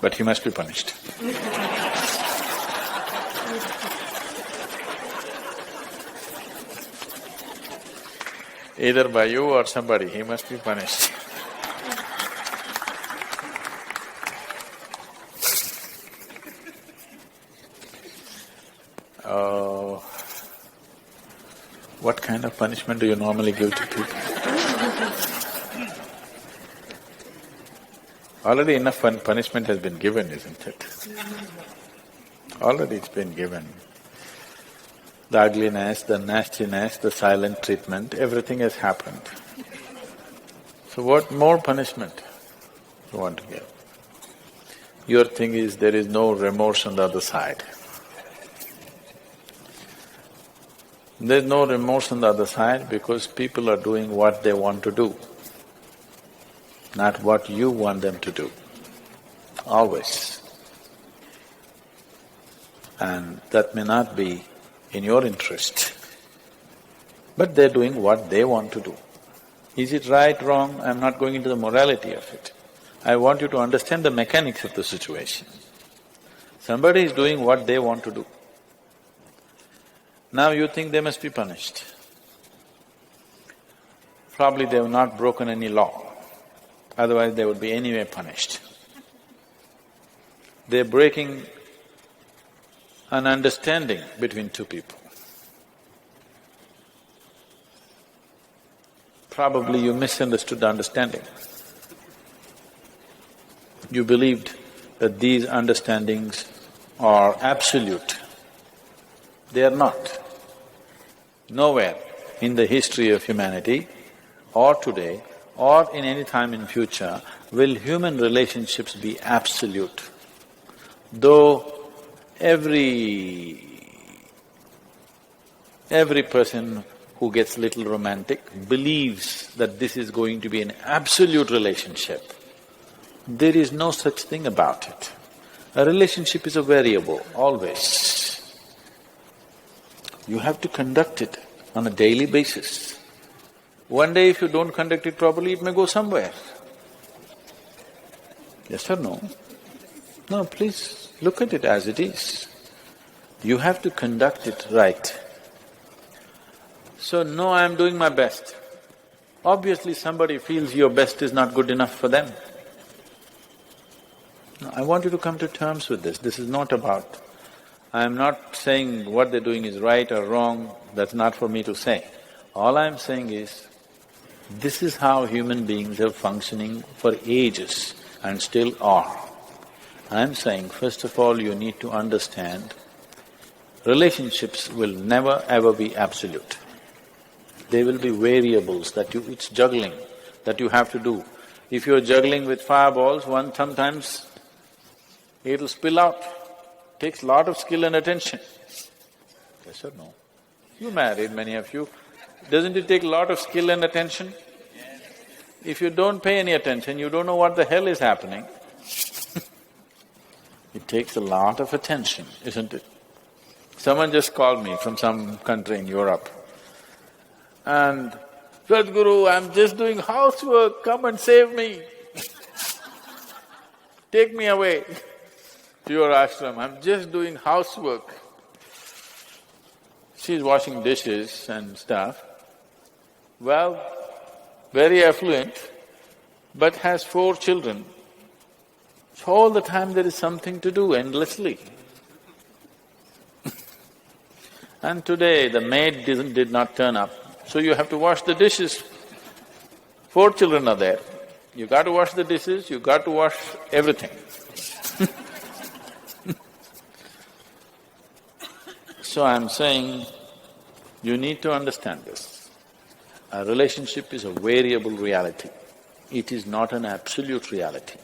but he must be punished. Either by you or somebody, he must be punished. What kind of punishment do you normally give to people? Already enough punishment has been given, isn't it? Already it's been given. The ugliness, the nastiness, the silent treatment, everything has happened. So what more punishment you want to give? Your thing is there is no remorse on the other side. There's no remorse on the other side because people are doing what they want to do, not what you want them to do, always. And that may not be in your interest, but they're doing what they want to do. Is it right, wrong? I'm not going into the morality of it. I want you to understand the mechanics of the situation. Somebody is doing what they want to do. Now you think they must be punished. Probably they have not broken any law, otherwise they would be anyway punished. They're breaking an understanding between two people. Probably you misunderstood the understanding. You believed that these understandings are absolute. They are not. Nowhere in the history of humanity or today or in any time in future will human relationships be absolute. Though every person who gets little romantic believes that this is going to be an absolute relationship, there is no such thing about it. A relationship is a variable, always. You have to conduct it on a daily basis. One day if you don't conduct it properly, it may go somewhere. Yes or no? No, please look at it as it is. You have to conduct it right. So, no, I'm doing my best. Obviously somebody feels your best is not good enough for them. No, I want you to come to terms with this. This is not about… I'm not saying what they're doing is right or wrong, that's not for me to say. All I'm saying is, this is how human beings are functioning for ages and still are. I'm saying, first of all, you need to understand, relationships will never ever be absolute. There will be variables that it's juggling that you have to do. If you're juggling with fireballs, sometimes it'll spill out. Takes lot of skill and attention. Yes or no? You married, many of you. Doesn't it take a lot of skill and attention? If you don't pay any attention, you don't know what the hell is happening. It takes a lot of attention, isn't it? Someone just called me from some country in Europe and, "Sadhguru, I'm just doing housework, come and save me. Take me away to your ashram, I'm just doing housework." She's washing dishes and stuff. Well, very affluent, but has 4 children. So all the time there is something to do endlessly. And today the maid did not turn up, so you have to wash the dishes. 4 children are there, you got to wash the dishes, you got to wash everything. So I'm saying, you need to understand this. A relationship is a variable reality. It is not an absolute reality.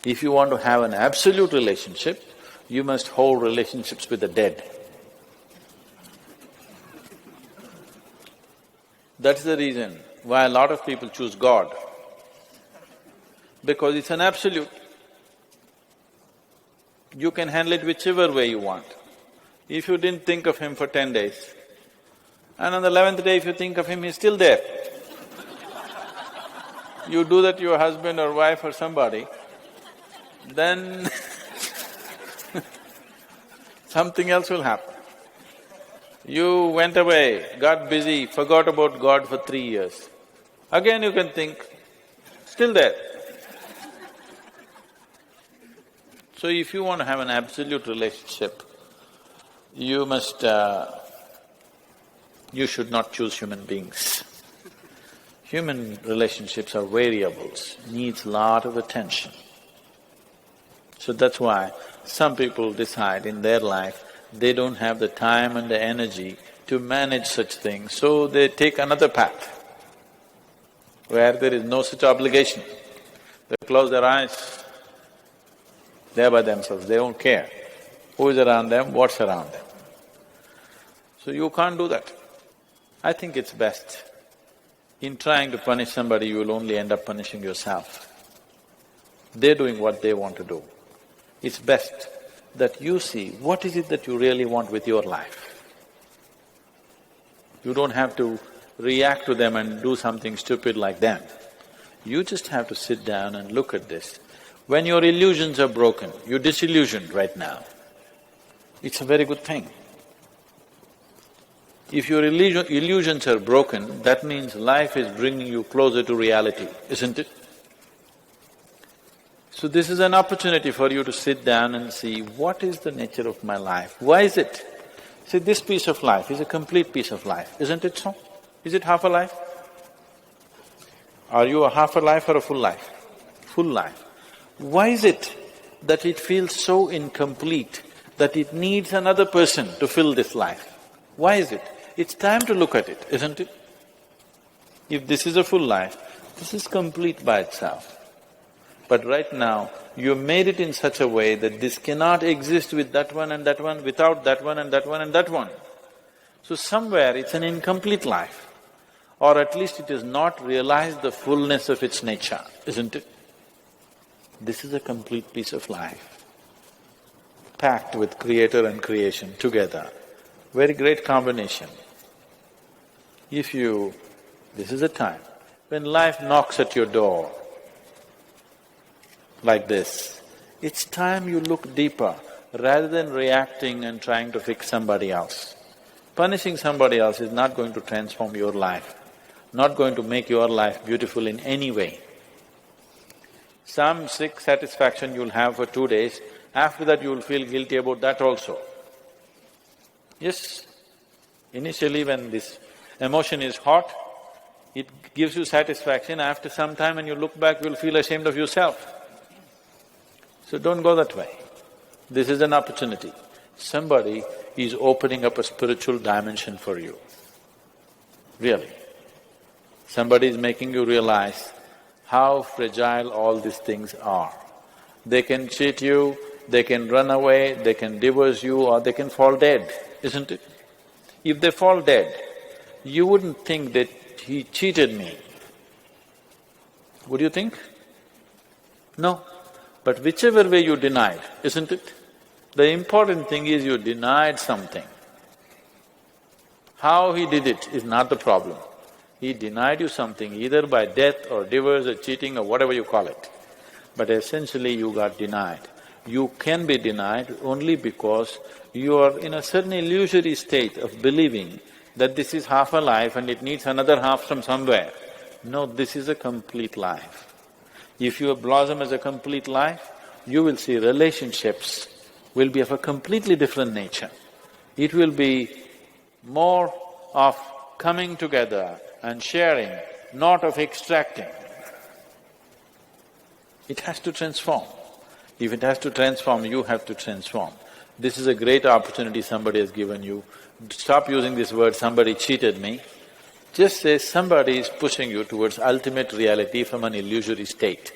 If you want to have an absolute relationship, you must hold relationships with the dead. That's the reason why a lot of people choose God, because it's an absolute. You can handle it whichever way you want. If you didn't think of him for 10 days, and on the 11th day if you think of him, he's still there. You do that to your husband or wife or somebody, then something else will happen. You went away, got busy, forgot about God for 3 years. Again you can think, still there. So if you want to have an absolute relationship, you should not choose human beings. Human relationships are variables, needs lot of attention. So that's why some people decide in their life they don't have the time and the energy to manage such things, so they take another path where there is no such obligation. They close their eyes, they're by themselves, they don't care who is around them, what's around them. So you can't do that. I think it's best. In trying to punish somebody, you will only end up punishing yourself. They're doing what they want to do. It's best that you see what is it that you really want with your life. You don't have to react to them and do something stupid like them. You just have to sit down and look at this. When your illusions are broken, you're disillusioned right now, it's a very good thing. If your illusions are broken, that means life is bringing you closer to reality, isn't it? So this is an opportunity for you to sit down and see, what is the nature of my life? Why is it? See, this piece of life is a complete piece of life, isn't it so? Is it half a life? Are you a half a life or a full life? Full life. Why is it that it feels so incomplete that it needs another person to fill this life? Why is it? It's time to look at it, isn't it? If this is a full life, this is complete by itself. But right now, you made it in such a way that this cannot exist with that one and that one, without that one and that one and that one. So somewhere it's an incomplete life, or at least it has not realized the fullness of its nature, isn't it? This is a complete piece of life, packed with creator and creation together. Very great combination. This is a time when life knocks at your door like this, it's time you look deeper rather than reacting and trying to fix somebody else. Punishing somebody else is not going to transform your life, not going to make your life beautiful in any way. Some sick satisfaction you'll have for 2 days, after that you'll feel guilty about that also. Yes, initially when this emotion is hot, it gives you satisfaction. After some time when you look back, you'll feel ashamed of yourself. So don't go that way. This is an opportunity. Somebody is opening up a spiritual dimension for you, really. Somebody is making you realize how fragile all these things are. They can cheat you, they can run away, they can divorce you, or they can fall dead, isn't it? If they fall dead, you wouldn't think that he cheated me. Would you think? No. But whichever way you denied, isn't it? The important thing is you denied something. How he did it is not the problem. He denied you something either by death or divorce or cheating or whatever you call it. But essentially you got denied. You can be denied only because you are in a certain illusory state of believing that this is half a life and it needs another half from somewhere. No, this is a complete life. If you blossom as a complete life, you will see relationships will be of a completely different nature. It will be more of coming together and sharing, not of extracting. It has to transform. If it has to transform, you have to transform. This is a great opportunity somebody has given you. Stop using this word, somebody cheated me. Just say somebody is pushing you towards ultimate reality from an illusory state.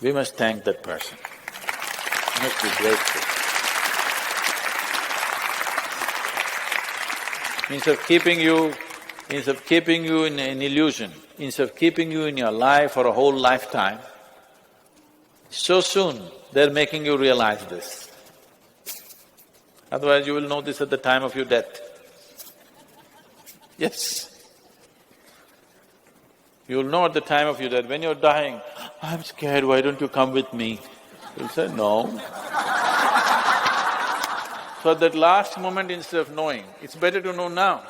We must thank that person. We must be grateful. Instead of keeping you in an illusion, instead of keeping you in your life for a whole lifetime, so soon they're making you realize this. Otherwise you will know this at the time of your death. Yes. You'll know at the time of your death, when you're dying, I'm scared, why don't you come with me? You'll say, no. So at that last moment, instead of knowing, it's better to know now.